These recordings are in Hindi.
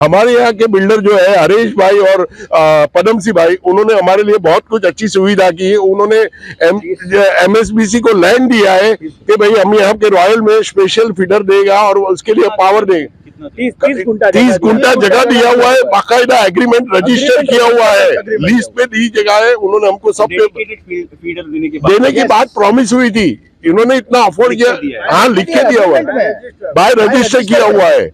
हमारे यहाँ के बिल्डर जो है हरीश भाई और पदम सिंह भाई, उन्होंने हमारे लिए बहुत कुछ अच्छी सुविधा की है। उन्होंने MSBC को लैंड दिया है कि भाई हम यहाँ के रॉयल में स्पेशल फीडर देगा और उसके लिए पावर देगा। 30 गुंटा जगह दिया हुआ है, बाकायदा एग्रीमेंट रजिस्टर किया हुआ है, लीज पे दी जगह है। उन्होंने हमको सब फीडर देने की बात प्रॉमिस हुई थी, इन्होंने इतना अफोर्ड किया। हाँ, लिख के दिया हुआ है, बाय रजिस्टर किया हुआ है।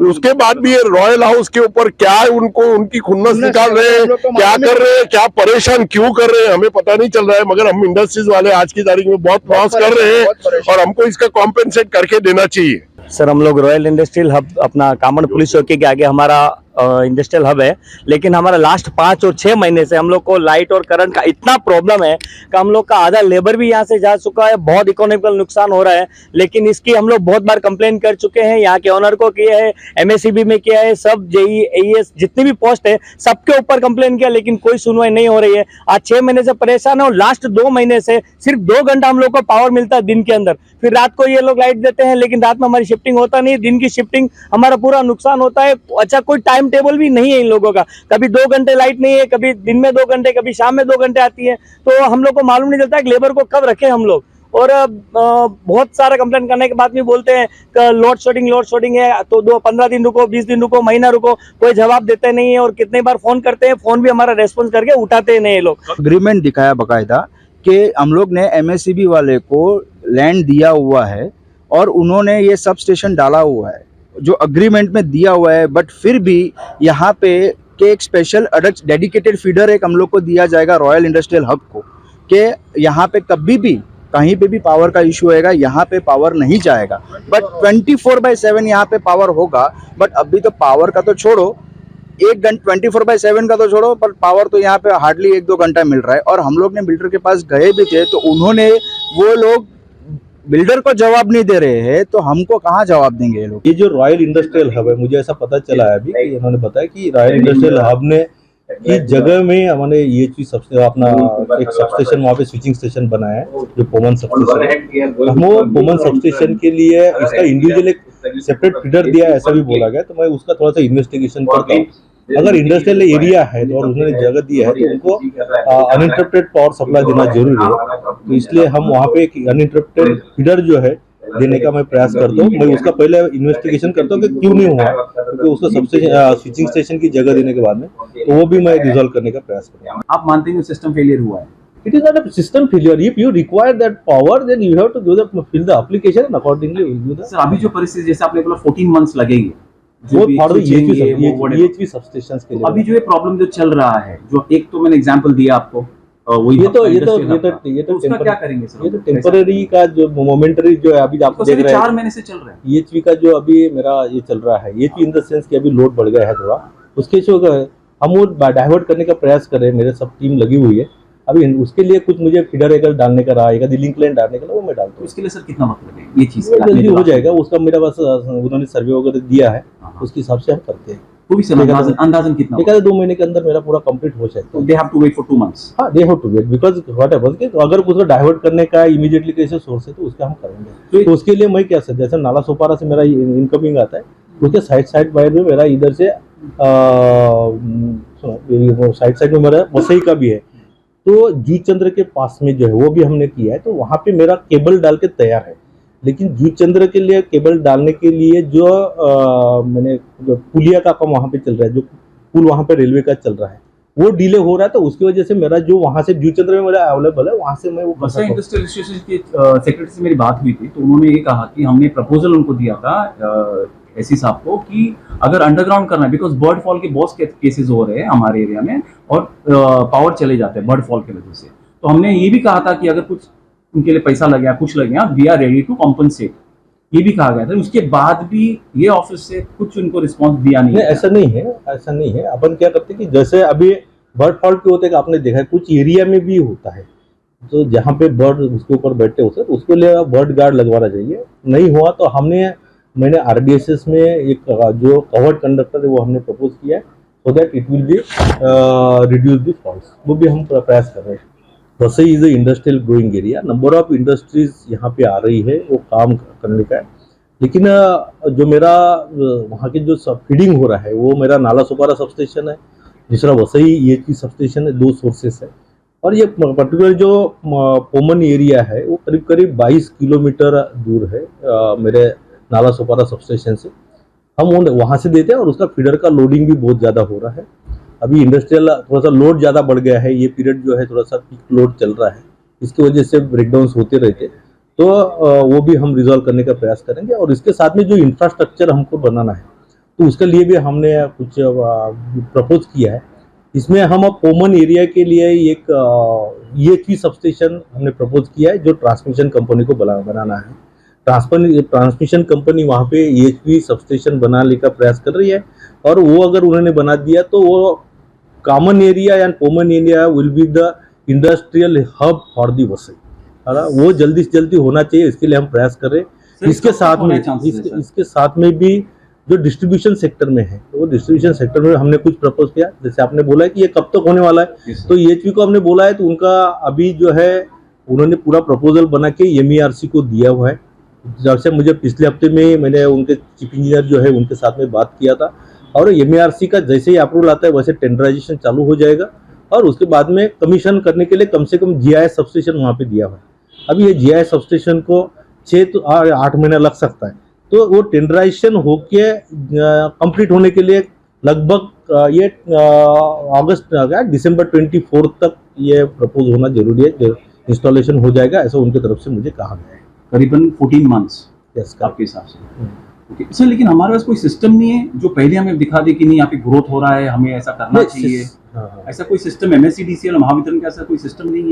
उसके बाद भी ये रॉयल हाउस के ऊपर क्या है, उनको उनकी खुन्नस निकाल रहे हैं, क्या कर रहे हैं, क्या परेशान क्यों कर रहे हैं, हमें पता नहीं चल रहा है। मगर हम इंडस्ट्रीज वाले आज की तारीख में बहुत प्रयास कर रहे हैं और हमको इसका कॉम्पेंसेट करके देना चाहिए। सर, हम लोग रॉयल इंडस्ट्रियल हब अपना कामन पुलिस चौकी के आगे हमारा इंडस्ट्रियल हब है, लेकिन हमारा लास्ट 5 और 6 महीने से हम लोग को लाइट और करंट का इतना प्रॉब्लम है कि हम लोग का आधा लेबर भी यहाँ से जा चुका है, बहुत इकोनॉमिकल नुकसान हो रहा है। लेकिन इसकी हम लोग बहुत बार कंप्लेन कर चुके हैं, यहाँ के ओनर को किया है, MSEB में किया है, सब JE AES जितनी भी पोस्ट है सबके ऊपर कंप्लेन किया, लेकिन कोई सुनवाई नहीं हो रही है। आज 6 महीने से परेशान है और लास्ट 2 महीने से सिर्फ 2 घंटा हम लोग को पावर मिलता है दिन के अंदर, फिर रात को ये लोग लाइट देते हैं, लेकिन रात में हमारी शिफ्टिंग होता नहीं, दिन की शिफ्टिंग हमारा पूरा नुकसान होता है। अच्छा, कोई टाइम टेबल भी नहीं है इन लोगों का, कभी 2 घंटे लाइट नहीं है, कभी दिन में 2 घंटे, कभी शाम में 2 घंटे आती है, तो हम लोग को मालूम नहीं चलता कि लेबर को कब रखें हम लोग। और बहुत सारा कंप्लेन करने के बाद भी बोलते हैं कि लोड शेडिंग है, तो 15 दिन रुको, 20 दिन रुको, महीना रुको, कोई जवाब देते नहीं है। और कितने बार फोन करते हैं, फोन भी हमारा रेस्पॉन्स करके उठाते नहीं है लोग। अग्रीमेंट दिखाया बकायदा कि हम लोग ने MSEB वाले को लैंड दिया हुआ है और उन्होंने ये सब स्टेशन डाला हुआ है जो अग्रीमेंट में दिया हुआ है, बट फिर भी यहाँ पे के एक स्पेशल डेडिकेटेड फीडर एक हम लोग को दिया जाएगा रॉयल इंडस्ट्रियल हब को, कि यहाँ पे कभी भी कहीं पे भी पावर का इशू होएगा, यहाँ पे पावर नहीं जाएगा। बट 24/7 यहाँ पे पावर होगा। बट अभी तो पावर का तो छोड़ो, 1 घंटा 24/7 का तो छोड़ो, पर पावर तो यहाँ पे हार्डली 1-2 घंटा मिल रहा है। और हम लोग ने बिल्डर के पास गए भी थे, तो उन्होंने, वो लोग बिल्डर को जवाब नहीं दे रहे हैं, तो हमको कहाँ जवाब देंगे ये लोग। ये जो रॉयल इंडस्ट्रियल हब है, मुझे ऐसा पता चला है अभी कि इन्होंने बताया कि रॉयल इंडस्ट्रियल हब ने की जगह में हमारे ये चीज सबसे अपना एक सबस्टेशन वहाँ पे स्विचिंग स्टेशन बनाया है, जो पोमन सबस्टेशन है। हम वो पोमन सबस्टेशन के लिए इसका इंडिविजुअल एक सेपरेट फीडर दिया है, ऐसा भी बोला गया। तो मैं उसका थोड़ा सा इन्वेस्टिगेशन करता हूँ। अगर इंडस्ट्रियल एरिया है और उन्होंने जगह दी है, तो उनको अनइंटरप्टेड पावर सप्लाई देना जरूरी है। तो इसलिए हम वहाँ पे एक अनइंटरप्टेड फीडर जो है देने का मैं प्रयास करता हूँ। मैं उसका पहले इन्वेस्टिगेशन करता हूँ कि क्यों नहीं हुआ, क्योंकि उसको सबसे स्विचिंग स्टेशन की जगह देने के बाद में तो वो भी मैं रिजॉल्व करने का प्रयास करता हूँ। आप मानते हैं सिस्टम फेलियर हुआ है? It is not a system failure. If you require that power, then you have to do the fill the application and accordingly will do the. Sir, अभी जो परिस्थिति, जैसे आपने बोला 14 मंथ्स लगेंगे, वो EHV सबस्टेशंस के लिए। अभी जो ये प्रॉब्लम जो चल रहा है, जो एक तो मैंने एग्जांपल दिया आपको, वही ये तो उसका क्या करेंगे सर? ये तो टेम्पररी का जो मोमेंटरी जो है अभी आप देख रहे हैं, 4 महीने से चल रहा है। EHV का जो अभी मेरा ये चल रहा है, EHV इन द सेंस कि अभी लोड बढ़ गया है थोड़ा, उसके जो हम वो डाइवर्ट करने का प्रयास कर रहे हैं, मेरे सब टीम लगी हुई है। अभी उसके लिए कुछ मुझे फीडर एक डालने का रहा, एक लिंक लाइन डालने का, वो मैं डालता हूँ। उसके लिए सर कितना मतलब है ये चीज? जल्दी हो जाएगा उसका, मेरा बस उन्होंने सर्वे वगैरह दिया है, उसके हिसाब से हम करते हैं। वो भी सर अंदाजन कितना? 1-2 महीने के अंदर मेरा पूरा कंप्लीट हो जाएगा। They have to wait for 2 months. हाँ, they have to wait because what happens कि अगर उसको डाइवर्ट करने का इमीडिएटली कैसे सोर्स है, तो उसका हम करेंगे। तो उसके लिए मैं क्या सर, जैसे नाला सोपारा से मेरा इनकमिंग आता है, उसके साइड बाइड में मेरा इधर से साइड में मेरा वसई का भी है, तो जीत चंद्र के पास में जो है वो भी हमने किया है। तो वहाँ पे मेरा केबल डाल के तैयार है। लेकिन जीत चंद्र के लिए केबल डालने के लिए जो मैंने पुलिया का काम वहाँ पे चल रहा है, जो पुल वहाँ पे रेलवे का चल रहा है, वो डिले हो रहा है। तो उसकी वजह से मेरा जो वहाँ से जीत चंद्र में मेरा अवेलेबल है, वहाँ से मैं वो इंडस्ट्रियल एसोसिएशन के सेक्रेटरी से मेरी बात हुई थी, तो उन्होंने ये कहा कि हमने प्रपोजल उनको दिया था एससी साहब को कि अगर अंडरग्राउंड करना है, बिकॉज बर्ड फॉल के बहुत केसेस हो रहे हैं हमारे एरिया में और पावर चले जाते हैं बर्ड फॉल की वजह से। तो हमने ये भी कहा था कि अगर कुछ उनके लिए पैसा लग गया, कुछ लग गया, we are ready to compensate, ये भी कहा गया था। उसके बाद भी ये ऑफिस से कुछ उनको रिस्पॉन्स दिया नहीं। ऐसा नहीं है। अपन क्या करते हैं कि जैसे अभी बर्ड फॉल के होते हैं, आपने देखा है कुछ एरिया में भी होता है, तो जहाँ पे बर्ड उसके ऊपर बैठते हो सर, उसके लिए बर्ड गार्ड लगवाना चाहिए। नहीं हुआ तो मैंने RDSS में एक जो कवर्ड कंडक्टर है वो हमने प्रपोज किया है, so that it will be reduce the falls. वो भी हम प्रयास कर रहे हैं। Vasai is a industrial growing area, number of industries यहाँ पे आ रही है, वो काम करने का है। लेकिन जो मेरा वहाँ के जो फीडिंग हो रहा है वो मेरा नाला सुपारा सब स्टेशन है, दूसरा वसई EHP सब स्टेशन है, 2 सोर्सेस है। और ये पर्टिकुलर जो पोमन एरिया है वो करीब करीब 22 किलोमीटर दूर है मेरे नाला सुपारा सब स्टेशन से। हम वहाँ से देते हैं और उसका फीडर का लोडिंग भी बहुत ज़्यादा हो रहा है। अभी इंडस्ट्रियल थोड़ा सा लोड ज़्यादा बढ़ गया है, ये पीरियड जो है थोड़ा सा पीक लोड चल रहा है, इसकी वजह से ब्रेकडाउन्स होते रहते, तो वो भी हम रिजॉल्व करने का प्रयास करेंगे। और इसके साथ में जो इंफ्रास्ट्रक्चर हमको बनाना है तो उसके लिए भी हमने कुछ प्रपोज किया है। इसमें हम अब पोमन एरिया के लिए एक EHP सबस्टेशन हमने प्रपोज किया है जो ट्रांसमिशन कंपनी को बनाना है। ट्रांसमिशन कंपनी वहाँ पे EHP सबस्टेशन बनाने का प्रयास कर रही है और वो अगर उन्होंने बना दिया तो वो common area and common area will be the industrial hub for the Vasai. वो जल्दी से जल्दी होना चाहिए, इसके लिए हम प्रयास कर रहे हैं। इसके साथ में भी जो डिस्ट्रीब्यूशन सेक्टर में है तो वो डिस्ट्रीब्यूशन सेक्टर में हमने कुछ प्रपोज किया। जैसे आपने बोला है कि ये कब तक होने वाला है, तो EHP को हमने बोला है तो उनका अभी जो है उन्होंने पूरा प्रपोजल बना के MERC को दिया हुआ है। जब से मुझे पिछले हफ्ते में मैंने उनके चीफ इंजीनियर जो है उनके साथ में बात किया था और MERC का जैसे ही अप्रूवल आता है वैसे टेंडराइजेशन चालू हो जाएगा और उसके बाद में कमीशन करने के लिए कम से कम GIS सबस्टेशन वहाँ पे दिया हुआ है। अभी ये GIS सबस्टेशन को 6 to 8 महीना लग सकता है, तो वो टेंडराइजेशन होके कंप्लीट होने के लिए लगभग ये दिसंबर 24 तक ये प्रपोज होना जरूरी है, इंस्टॉलेशन हो जाएगा ऐसा उनकी तरफ से मुझे कहा गया है। करीबन 14 मंथ्स यस आपके हिसाब से। ओके सर, लेकिन हमारे पास कोई सिस्टम नहीं है जो पहले हमें दिखा दे कि नहीं यहाँ पे ग्रोथ हो रहा है, हमें ऐसा करना चाहिए। ऐसा कोई सिस्टम MSEDCL महावितरण का ऐसा कोई सिस्टम नहीं है?